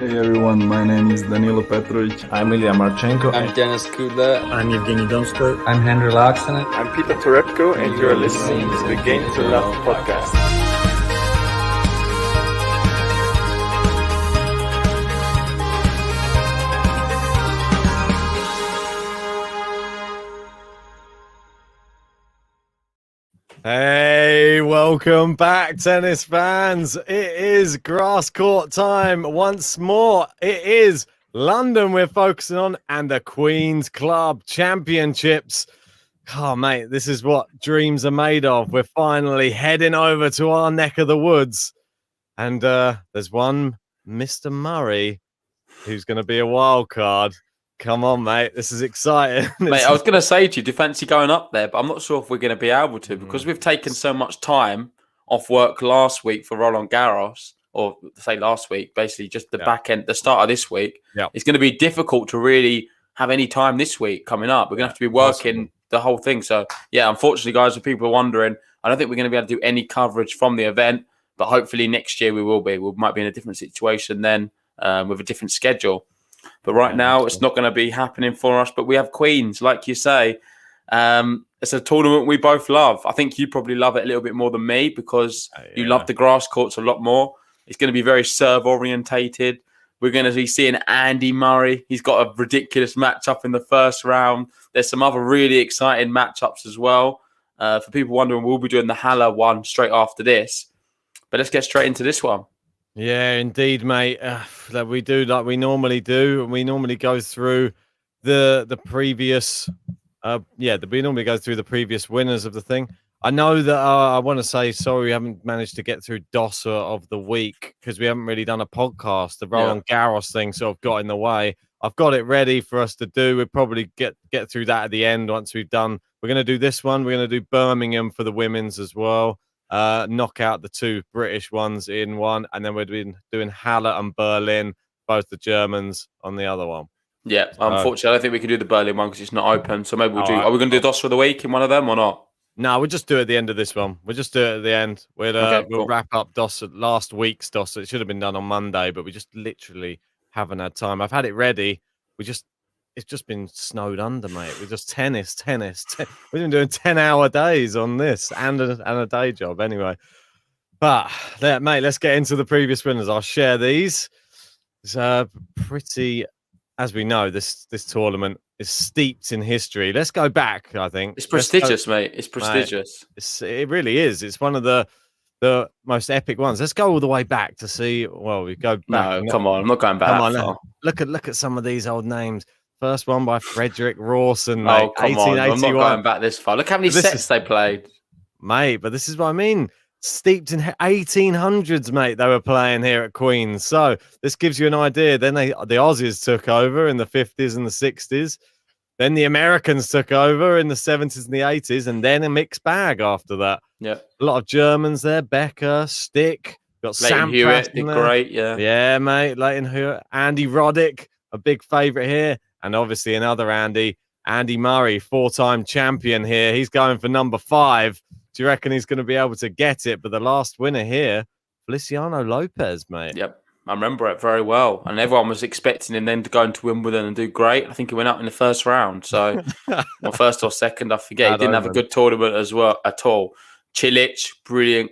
Hey everyone, my name is Danilo Petrovic. I'm Ilya Marchenko. I'm Denis Kudla. I'm Evgeny Donskoy. I'm Henry Laaksonen. I'm Peter Torebko, and you're listening to the Game to Love podcast. Hey, welcome back, tennis fans. It is grass court time once more. It is London we're focusing on and the Queens Club Championships. Oh, mate, this is what dreams are made of. We're finally heading over to our neck of the woods. And there's one Mr. Murray who's going to be a wild card. Come on, mate. This is exciting. Mate, I was going to say to you, do you fancy going up there? But I'm not sure if we're going to be able to because we've taken so much time off work last week for Roland Garros, or say last week, basically just the back end, the start of this week. It's going to be difficult to really have any time this week coming up. We're going to have to be working the whole thing. So, yeah, unfortunately, guys, if people are wondering, I don't think we're going to be able to do any coverage from the event, but hopefully next year we will be. We might be in a different situation then with a different schedule. But right now, it's not going to be happening for us. But we have Queens, like you say. It's a tournament we both love. I think you probably love it a little bit more than me because you love the grass courts a lot more. It's going to be very serve-orientated. We're going to be seeing Andy Murray. He's got a ridiculous matchup in the first round. There's some other really exciting matchups as well. For people wondering, we'll be doing the Halle one straight after this. But let's get straight into this one. Yeah, indeed, mate. That we do like we normally do. We normally go through the previous. We normally go through the previous winners of the thing. I know that I want to say sorry we haven't managed to get through DOSA of the week because we haven't really done a podcast. The Roland Garros thing sort of got in the way. I've got it ready for us to do. We'll probably get through that at the end once we've done. We're going to do this one. We're going to do Birmingham for the women's as well. Knock out the two British ones in one, and then we're doing Halle and Berlin, both the Germans on the other one. Yeah, unfortunately, I don't think we can do the Berlin one because it's not open. So maybe we'll do. Are we going to do DOS for the week in one of them or not? No, we'll just do it at the end of this one. We'll just do it at the end. We'll wrap up DOS last week's DOS. It should have been done on Monday, but we just literally haven't had time. I've had it ready. It's just been snowed under, mate. We're just tennis. We've been doing 10-hour days on this and a day job anyway. But, mate, let's get into the previous winners. I'll share these. It's pretty, as we know, this tournament is steeped in history. Let's go back, I think. It's prestigious, mate. It's prestigious. It really is. It's one of the most epic ones. Let's go all the way back to see. Well, we go back. No, come on. I'm not going back that far. Look at some of these old names. First one by Frederick Rawson, mate. Oh, come on. I'm not going back this far. Look how many sets they played. Mate, but this is what I mean. Steeped in 1800s, mate, they were playing here at Queens. So this gives you an idea. Then the Aussies took over in the 50s and the 60s. Then the Americans took over in the 70s and the 80s. And then a mixed bag after that. Yeah. A lot of Germans there. Becker, Stick. Got Leighton Sam Hewitt did great, yeah. Yeah, mate. Leighton Hewitt. Andy Roddick, a big favourite here. And obviously another Andy Murray, 4-time champion here. He's going for number 5. Do you reckon he's going to be able to get it? But the last winner here, Feliciano Lopez, mate. Yep, I remember it very well. And everyone was expecting him then to go into Wimbledon and do great. I think he went out in the first round. So, or first or second, I forget. He didn't have a good tournament as well at all. Cilic, brilliant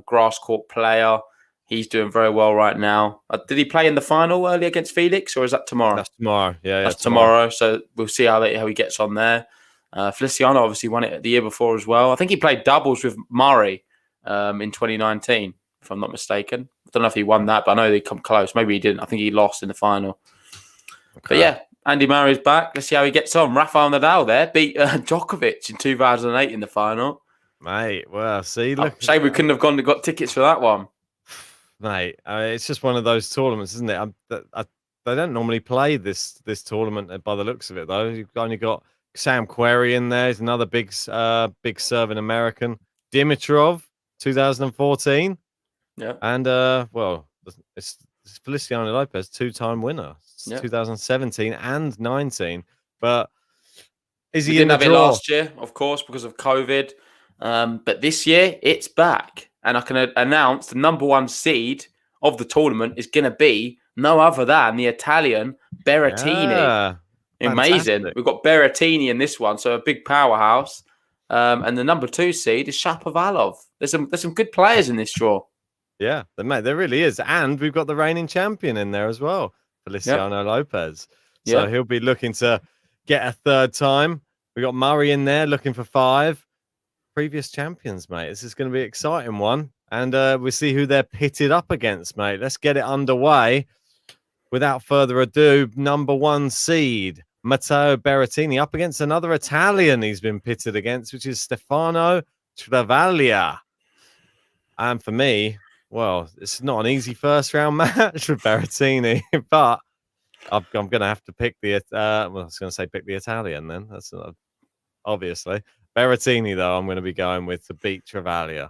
grass court player. He's doing very well right now. Did he play in the final early against Felix, or is that tomorrow? That's tomorrow. Yeah, that's tomorrow. So we'll see how he gets on there. Feliciano obviously won it the year before as well. I think he played doubles with Murray in 2019, if I'm not mistaken. I don't know if he won that, but I know they come close. Maybe he didn't. I think he lost in the final. Okay. But yeah, Andy Murray's back. Let's see how he gets on. Rafael Nadal there beat Djokovic in 2008 in the final. Mate, well, see, look. Shame we couldn't have got tickets for that one. Mate, it's just one of those tournaments, isn't it? They don't normally play this tournament by the looks of it, though. You've only got Sam Querrey in there. He's another big serving American. Dimitrov, 2014. Yeah. And, it's Feliciano Lopez, 2-time winner. 2017 and 19. But is he didn't have it last year, of course, because of COVID. But this year, it's back. And I can announce the number 1 seed of the tournament is going to be no other than the Italian Berrettini. Yeah, Amazing. fantastic. We've got Berrettini in this one, so a big powerhouse. And the number 2 seed is Shapovalov. There's some good players in this draw. Yeah, there really is. And we've got the reigning champion in there as well, Feliciano Lopez. So he'll be looking to get a third time. We got Murray in there looking for 5. Previous champions, mate. This is going to be an exciting one. And we'll see who they're pitted up against, mate. Let's get it underway. Without further ado, number 1 seed, Matteo Berrettini, up against another Italian he's been pitted against, which is Stefano Travaglia. And for me, well, it's not an easy first round match for Berrettini, but I'm going to have to pick the, I was going to say pick the Italian then. That's obviously. Berrettini, though, I'm going to be going with to beat Travaglia.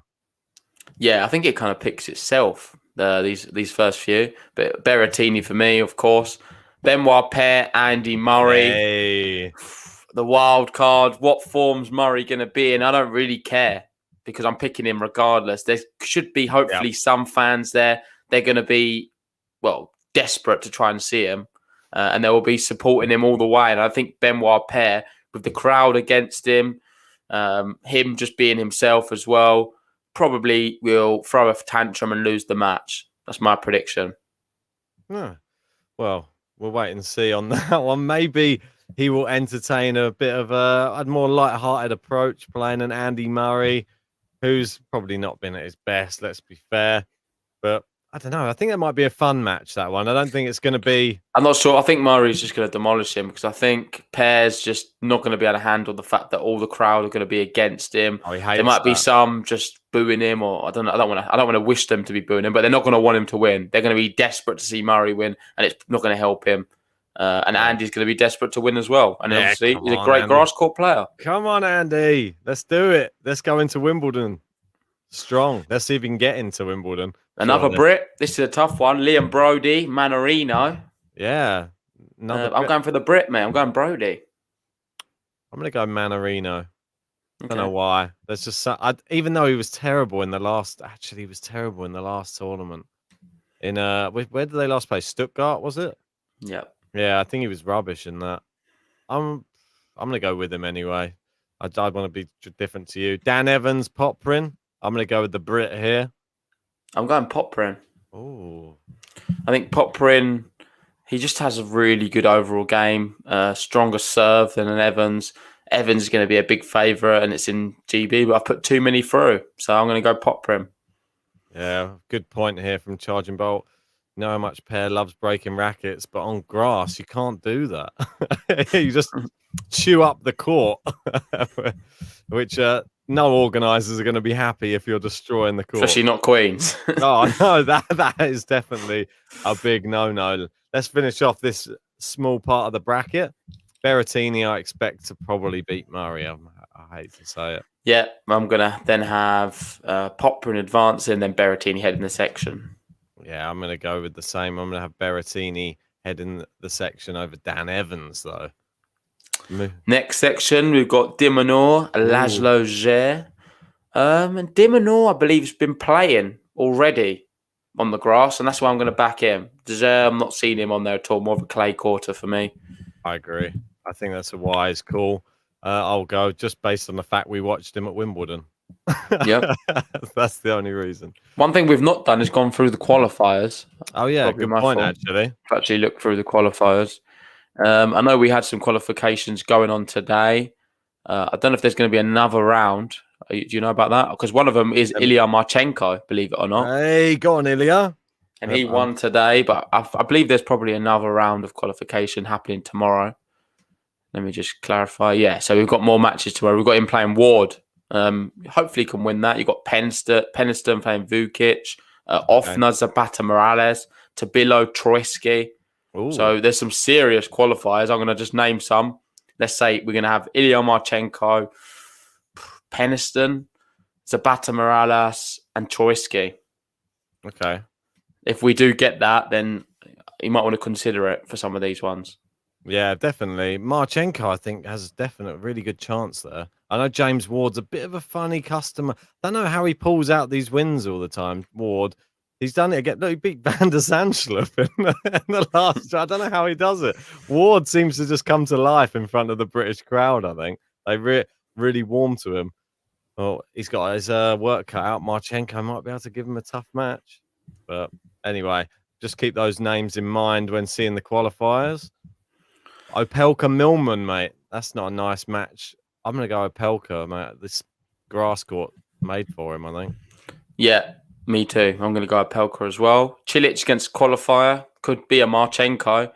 Yeah, I think it kind of picks itself, these first few. But Berrettini for me, of course. Benoit Paire, Andy Murray. Hey. The wild card. What form's Murray going to be in? I don't really care because I'm picking him regardless. There should be hopefully some fans there. They're going to be, well, desperate to try and see him. And they will be supporting him all the way. And I think Benoit Paire, with the crowd against him, him just being himself as well, probably will throw a tantrum and lose the match. That's my prediction. Well, we'll wait and see on that one. Maybe he will entertain a bit of a more light-hearted approach, playing an Andy Murray, who's probably not been at his best, let's be fair. But I don't know. I think that might be a fun match, that one. I don't think it's going to be... I'm not sure. I think Murray's just going to demolish him because I think Paire's just not going to be able to handle the fact that all the crowd are going to be against him. Oh, he hates there might be that. Some just booing him, or I don't want to wish them to be booing him, but they're not going to want him to win. They're going to be desperate to see Murray win, and it's not going to help him. And Andy's going to be desperate to win as well. And obviously, he's a great grass court player. Come on, Andy. Let's do it. Let's go into Wimbledon strong. Let's see if we can get into Wimbledon. Another Brit. This is a tough one. Liam Brody, Mannarino. Yeah. I'm going for the Brit, man. I'm going Brody. I'm going to go Mannarino. I don't know why. There's just even though he was terrible in the last. Actually, he was terrible in the last tournament. In where did they last play? Stuttgart, was it? Yeah. Yeah, I think he was rubbish in that. I'm going to go with him anyway. I want to be different to you. Dan Evans, Poprin. I'm going to go with the Brit here. I'm going Poprin. Oh, I think Poprin, he just has a really good overall game. Stronger serve than an Evans. Evans is going to be a big favourite, and it's in GB, but I've put too many through, so I'm going to go Poprin. Yeah, good point here from Charging Bolt. You know how much Paire loves breaking rackets, but on grass, you can't do that. You just chew up the court, which no organisers are going to be happy if you're destroying the court. Especially not Queens. Oh, no, that is definitely a big no-no. Let's finish off this small part of the bracket. Berrettini, I expect to probably beat Murray. I hate to say it. Yeah, I'm going to then have Popper in advance and then Berrettini heading the section. Yeah, I'm going to go with the same. I'm going to have Berrettini heading the section over Dan Evans, though. Next section, we've got Dimonor, Laszlo Zer. And Dimonor, I believe, has been playing already on the grass, and that's why I'm going to back him. Zer, I'm not seeing him on there at all. More of a clay quarter for me. I agree. I think that's a wise call. I'll go just based on the fact we watched him at Wimbledon. Yep. That's the only reason. One thing we've not done is gone through the qualifiers. Oh, yeah. Probably good point, actually. Actually look through the qualifiers. I know we had some qualifications going on today. I don't know if there's going to be another round. Do you know about that? Because one of them is Ilya Marchenko, believe it or not. Hey, go on, Ilya. And he won today, but I believe there's probably another round of qualification happening tomorrow. Let me just clarify. Yeah, so we've got more matches tomorrow. We've got him playing Ward. Hopefully he can win that. You've got Peniston playing Vukic, Offner, Zapata Morales, Tabilo, Troitsky. Ooh. So there's some serious qualifiers. I'm going to just name some. Let's say we're going to have Ilya Marchenko, Peniston, Zapata Morales, and Troitsky. Okay. If we do get that, then you might want to consider it for some of these ones. Yeah, definitely. Marchenko, I think, has a definite really good chance there. I know James Ward's a bit of a funny customer. I don't know how he pulls out these wins all the time, Ward. He's done it again. No, he beat Van der Zandschulp in the last. I don't know how he does it. Ward seems to just come to life in front of the British crowd. I think they really warm to him. Well, he's got his work cut out. Marchenko might be able to give him a tough match. But anyway, just keep those names in mind when seeing the qualifiers. Opelka Millman, mate. That's not a nice match. I'm going to go Opelka, mate. This grass court made for him, I think. Yeah, me too. I'm going to go Opelka as well. Cilic against qualifier. Could be a Marchenko.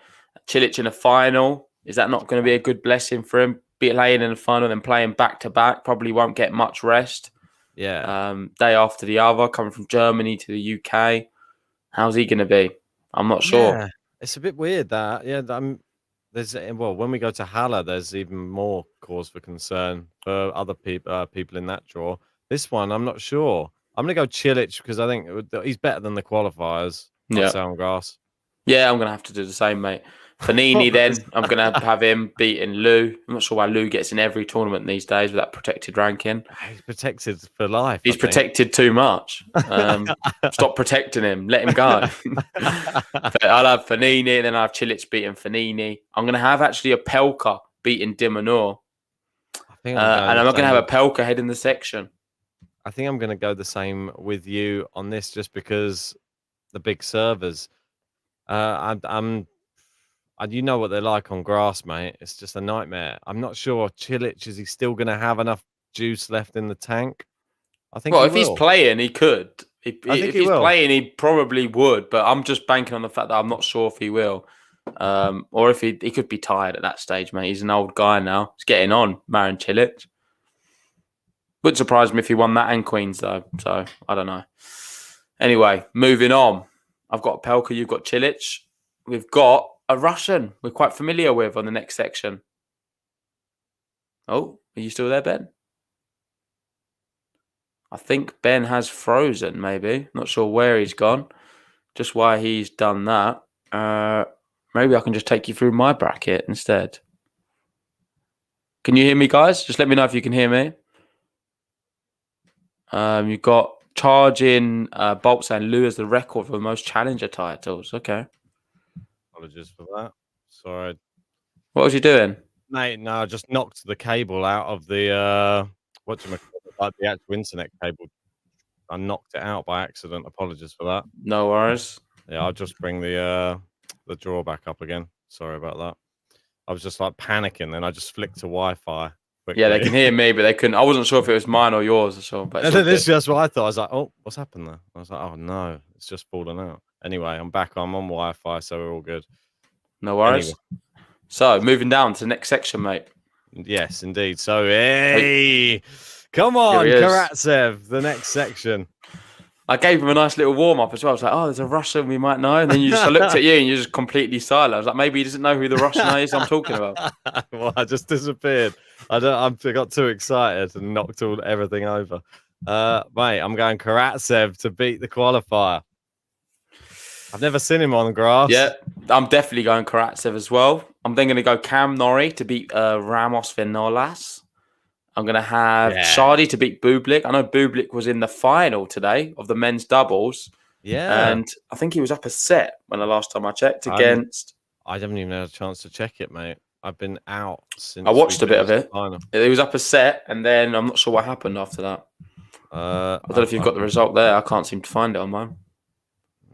Cilic in a final. Is that not going to be a good blessing for him? Be playing in the final, then playing back-to-back. Probably won't get much rest. Yeah. Day after the other, coming from Germany to the UK. How's he going to be? I'm not sure. Yeah. It's a bit weird that. Yeah, when we go to Halle, there's even more cause for concern for other people in that draw. This one, I'm not sure. I'm going to go Cilic because I think he's better than the qualifiers. Yeah. On grass. Yeah, I'm going to have to do the same, mate. Fanini, then I'm going to have him beating Lou. I'm not sure why Lou gets in every tournament these days with that protected ranking. He's protected for life. He's protected too much. Stop protecting him. Let him go. But I'll have Fanini, then I'll have Cilic beating Fanini. I'm going to have actually a Pelka beating Dimonor. And I'm not going to have a Pelka heading the section. I think I'm going to go the same with you on this just because the big servers. You know what they're like on grass, mate. It's just a nightmare. I'm not sure. Cilic, is he still going to have enough juice left in the tank? I think. Well, if he's playing, he could. If he's playing, he probably would. But I'm just banking on the fact that I'm not sure if he will, or if he could be tired at that stage, mate. He's an old guy now. He's getting on, Marin Cilic. Wouldn't surprise me if he won that and Queens though. So I don't know. Anyway, moving on. I've got Pelka. You've got Cilic. We've got a Russian we're quite familiar with on the next section. Oh, are you still there, Ben? I think Ben has frozen, maybe. Not sure where he's gone. Just why he's done that. Maybe I can just take you through my bracket instead. Can you hear me, guys? Just let me know if you can hear me. You've got charging Bolt and Lou as the record for the most challenger titles. Okay. Apologies for that. Sorry. What was you doing? Mate, no, I just knocked the cable out of the the actual internet cable. I knocked it out by accident. Apologies for that. No worries. Yeah, I'll just bring the drawer back up again. Sorry about that. I was just like panicking, then I just flicked to Wi-Fi. Quickly. Yeah, they can hear me, but they couldn't. I wasn't sure if it was mine or yours or so. But this is just what I thought. I was like, oh, what's happened there? I was like, oh no, it's just fallen out. Anyway, I'm back. I'm on Wi-Fi, so we're all good. No worries. Anyway. So, moving down to the next section, mate. Yes, indeed. So, hey, come on, Karatsev, the next section. I gave him a nice little warm-up as well. I was like, oh, there's a Russian we might know. And then I looked at you and you're just completely silent. I was like, maybe he doesn't know who the Russian is I'm talking about. Well, I just disappeared. I got too excited and knocked everything over. Mate, I'm going Karatsev to beat the qualifier. I've never seen him on grass. Yeah, I'm definitely going Karatsev as well. I'm then going to go Cam Norrie to beat Ramos Vinolas. I'm going to have Shardy to beat Bublik. I know Bublik was in the final today of the men's doubles. Yeah. And I think he was up a set when the last time I checked against... I haven't even had a chance to check it, mate. I've been out since... I watched a bit of it. It was up a set, and then I'm not sure what happened after that. I don't know if you've got the result there. I can't seem to find it on mine.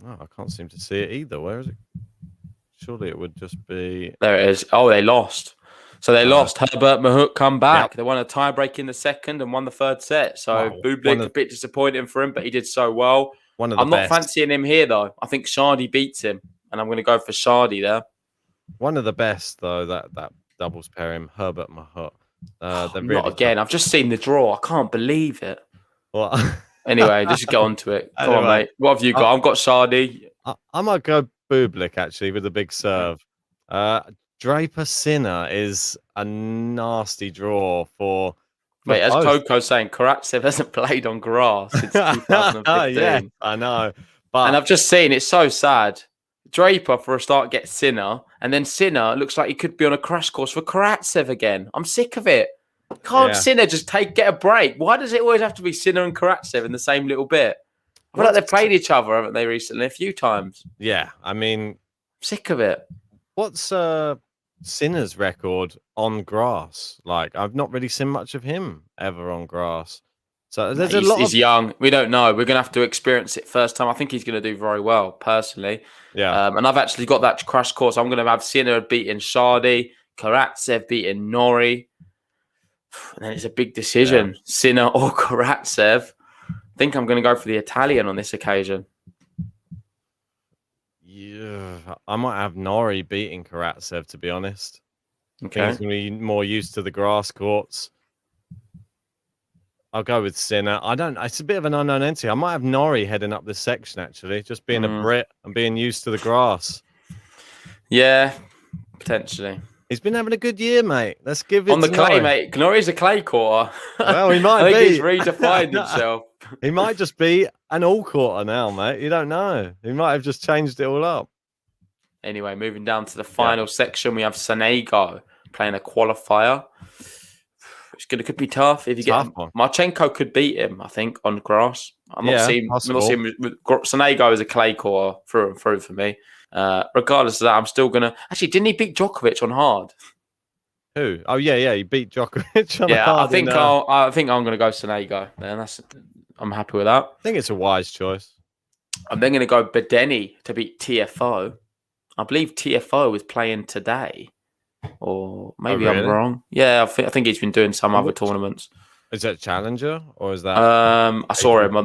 No, I can't seem to see it either. Where is it? Surely it would just be... There it is. Oh, they lost. So they lost. Herbert Mahut come back. Yep. They won a tie-break in the second and won the third set. So Bublik, a bit disappointing for him, but he did so well. I'm not fancying him here, though. I think Shardy beats him, and I'm going to go for Shardy there. One of the best, though, that doubles pair him, Herbert Mahut. Not again. I've just seen the draw. I can't believe it. What? Anyway, just get on to it. Come on, mate. What have you got? I've got Shardy. I might go Bublik, actually, with a big serve. Draper Sinner is a nasty draw for... Mate, as Coco's saying, Karatsev hasn't played on grass since 2015. Yeah, I know. And I've just seen, it's so sad. Draper, for a start, gets Sinner, and then Sinner looks like he could be on a crash course for Karatsev again. I'm sick of it. Can't Sinner just get a break? Why does it always have to be Sinner and Karatsev in the same little bit? I feel like they've played each other, haven't they, recently? A few times. Yeah, I mean, Sick of it. what's Sinner's record on grass? Like, I've not really seen much of him ever on grass. So there's He's young. We don't know. We're going to have to experience it first time. I think he's going to do very well, personally. Yeah. And I've actually got that crash course. I'm going to have Sinner beating Shardy, Karatsev beating Nori. And then it's a big decision. Sinner or Karatsev. I think I'm going to go for the Italian on this occasion. Yeah, I might have Nori beating Karatsev, to be honest. I think Okay. he's going to be more used to the grass courts. I'll go with Sinner. It's a bit of an unknown entity. I might have Nori heading up this section, actually, just being a Brit and being used to the grass. Yeah, potentially. He's been having a good year, mate. Let's give it on the to clay, Nori. mate. Nori's a clay quarter. Well, he might I think be. he's redefined himself. He might just be an all quarter now, mate. You don't know. He might have just changed it all up. Anyway, moving down to the final section, we have Sanego playing a qualifier. It could be tough if you get Marchenko could beat him. I think on grass. I'm not seeing Sanego as a clay core through and through for me. Regardless of that, I'm still gonna. Actually, didn't he beat Djokovic on hard? Who? Oh yeah, he beat Djokovic on hard. I think I'm gonna go Sanego. Then I'm happy with that. I think it's a wise choice. I'm then gonna go Bedeni to beat TFO. I believe TFO is playing today. Or maybe I'm wrong. Yeah, I think he's been doing some other tournaments. Is that Challenger or is that? I saw him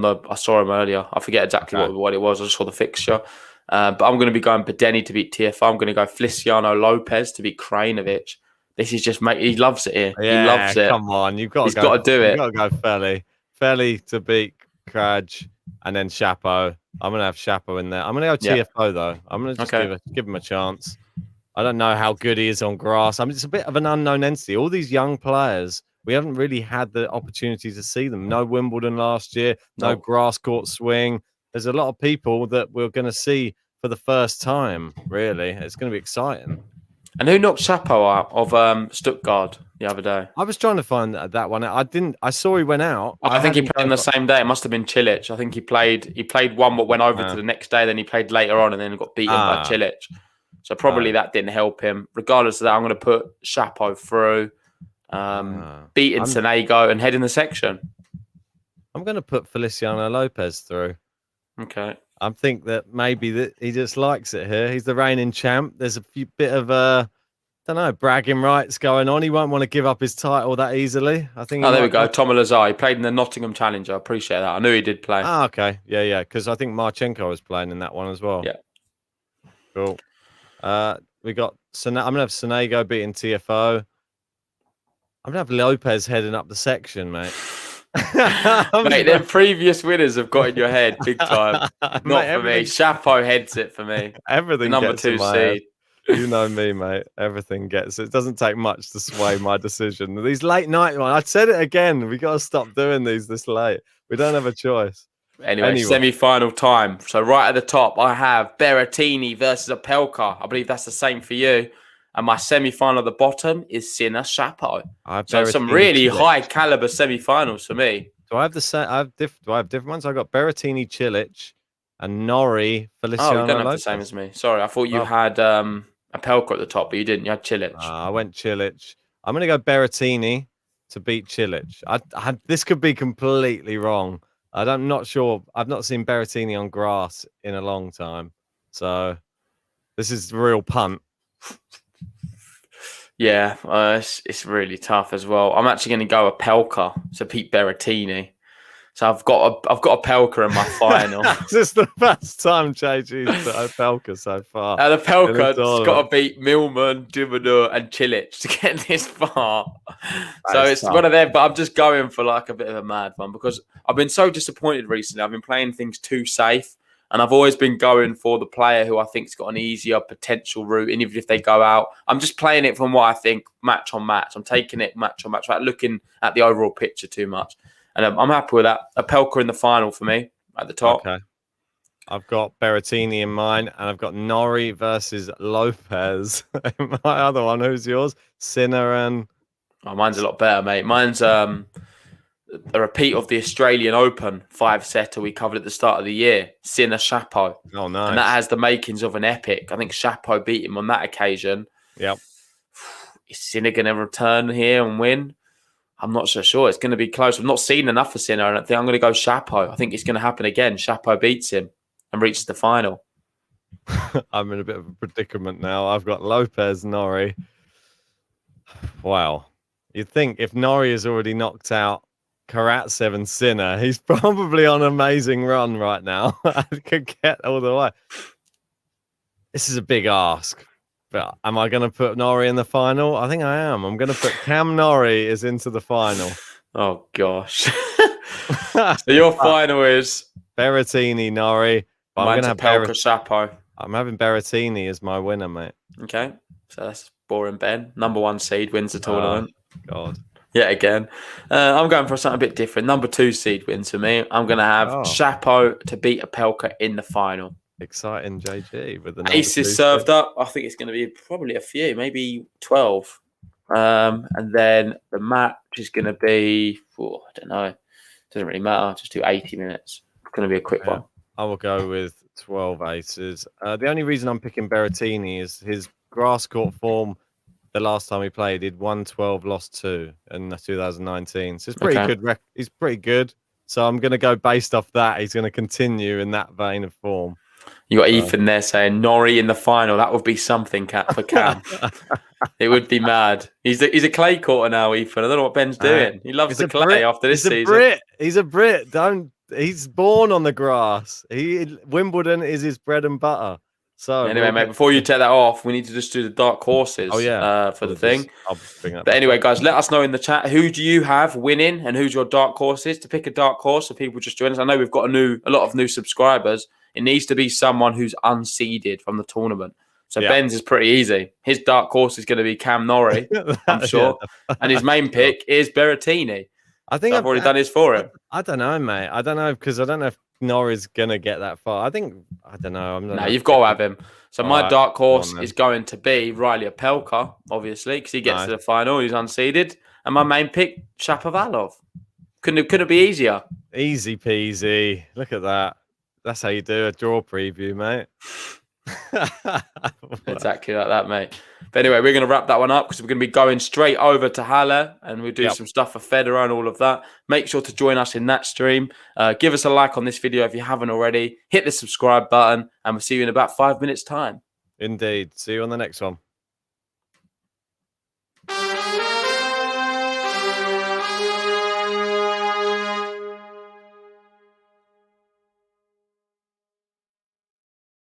earlier. I forget exactly what it was. I just saw the fixture. But I'm going to be going Bedeni to beat TFO. I'm going to go Feliciano Lopez to beat Krajinovic. This is just he loves it here. Yeah, he loves it. Come on, he's got to do it. You've got to go Feli to beat Kraj, and then Chapo. I'm going to have Chapo in there. I'm going to go TFO though. I'm going to just give him a chance. I don't know how good he is on grass. I mean, it's a bit of an unknown entity. All these young players, we haven't really had the opportunity to see them. No Wimbledon last year, no grass court swing. There's a lot of people that we're going to see for the first time, really. It's going to be exciting. And who knocked Chapo out of Stuttgart the other day? I was trying to find that one. I saw he went out. I think he played on the same day. It must have been Cilic. I think he played one but went over to the next day. Then he played later on and then got beaten by Cilic. So probably that didn't help him. Regardless of that, I'm going to put Chapo through, beating Sanego and heading the section. I'm going to put Feliciano Lopez through. Okay. I think that maybe that he just likes it here. He's the reigning champ. There's a few bit of bragging rights going on. He won't want to give up his title that easily. I think. There we go. Tom Lazar. He played in the Nottingham Challenger. I appreciate that. I knew he did play. Okay. Yeah. Because I think Marchenko was playing in that one as well. Yeah. Cool. We got I'm gonna have Sanego beating TFO. I'm gonna have Lopez heading up the section, mate. Mate, them previous winners have got in your head big time. Not for me. Chapo heads it for me. Everything number gets 2 in my seed. head. You know me, mate. Everything gets it. It doesn't take much to sway my decision. These late night ones. I said it again. We got to stop doing these this late. We don't have a choice. Anyway, semi-final time. So right at the top, I have Berrettini versus Opelka. I believe that's the same for you. And my semi-final at the bottom is Sinner Chapo. So some really high caliber semi-finals for me. Do I have the same? Do I have different ones? I got Berrettini, Cilic, and Nori, Feliciano. Oh, you don't have the same as me. Sorry, I thought you had Opelka at the top, but you didn't. You had Cilic. I went Cilic. I'm going to go Berrettini to beat Cilic. This could be completely wrong. I'm not sure. I've not seen Berrettini on grass in a long time. So this is the real punt. Yeah, it's really tough as well. I'm actually going to go Opelka to beat Berrettini. So I've got Opelka in my final. This is the first time JG's put Opelka so far. And Opelka's got to beat Millman, Dubadur, and Cilic to get this far. So it's one of them, but I'm just going for like a bit of a mad one because I've been so disappointed recently. I've been playing things too safe. And I've always been going for the player who I think's got an easier potential route. And even if they go out, I'm just playing it from what I think match on match. I'm taking it match on match, without looking at the overall picture too much. And I'm happy with that. Opelka in the final for me at the top. Okay. I've got Berrettini in mine, and I've got Nori versus Lopez. My other one, who's yours? Sinner and... Oh, mine's a lot better, mate. Mine's a repeat of the Australian Open 5-setter we covered at the start of the year, Sinner Shapo. Oh, nice. And that has the makings of an epic. I think Shapo beat him on that occasion. Yep. Is Sinner going to return here and win? I'm not so sure. It's going to be close. I've not seen enough for Sinner. I don't think I'm going to go Shapo. I think it's going to happen again. Shapo beats him and reaches the final. I'm in a bit of a predicament now. I've got Lopez, Norrie. Wow. You'd think if Norrie has already knocked out Karatsev and Sinner, he's probably on an amazing run right now. I could get all the way. This is a big ask. But am I going to put Norrie in the final? I think I am. I'm going to put Cam Norrie is into the final. Oh, gosh. So your final is? Berrettini, Norrie. But I'm going to have Shapo. I'm having Berrettini as my winner, mate. Okay. So that's boring, Ben. Number 1 seed wins the tournament. God. Yeah, again. I'm going for something a bit different. Number 2 seed wins for me. I'm going to have Shapo to beat Opelka in the final. Exciting, JG. With the aces served up. I think it's going to be probably a few, maybe 12. And then the match is going to be, I don't know. Doesn't really matter. Just do 80 minutes. It's going to be a quick one. I will go with 12 aces. The only reason I'm picking Berrettini is his grass court form. The last time he played, he'd won 12, lost 2 in 2019. So it's pretty good. He's pretty good. So I'm going to go based off that. He's going to continue in that vein of form. You got Ethan there saying Norrie in the final. That would be something for Cam. It would be mad. He's a clay courter now, Ethan. I don't know what Ben's doing. He loves the clay after this season. He's a Brit. He's born on the grass. Wimbledon is his bread and butter. So anyway, mate, before you take that off, we need to just do the dark horses for the thing. But anyway, guys, let us know in the chat, who do you have winning and who's your dark horses? To pick a dark horse so people just join us. I know we've got a lot of new subscribers. It needs to be someone who's unseeded from the tournament. So Ben's is pretty easy. His dark horse is going to be Cam Norrie, I'm sure. And his main pick is Berrettini. I think I've already done his for him. I don't know, mate. I don't know because I don't know if Norrie's going to get that far. I don't know. No, you've got to have him. So my dark horse is going to be Riley Opelka, obviously, because he gets to the final. He's unseeded. And my main pick, Shapovalov. Couldn't it be easier? Easy peasy. Look at that. That's how you do a draw preview, mate. Exactly like that, mate. But anyway, we're going to wrap that one up because we're going to be going straight over to Halle and we'll do some stuff for Federer and all of that. Make sure to join us in that stream. Give us a like on this video if you haven't already. Hit the subscribe button and we'll see you in about 5 minutes' time. Indeed. See you on the next one.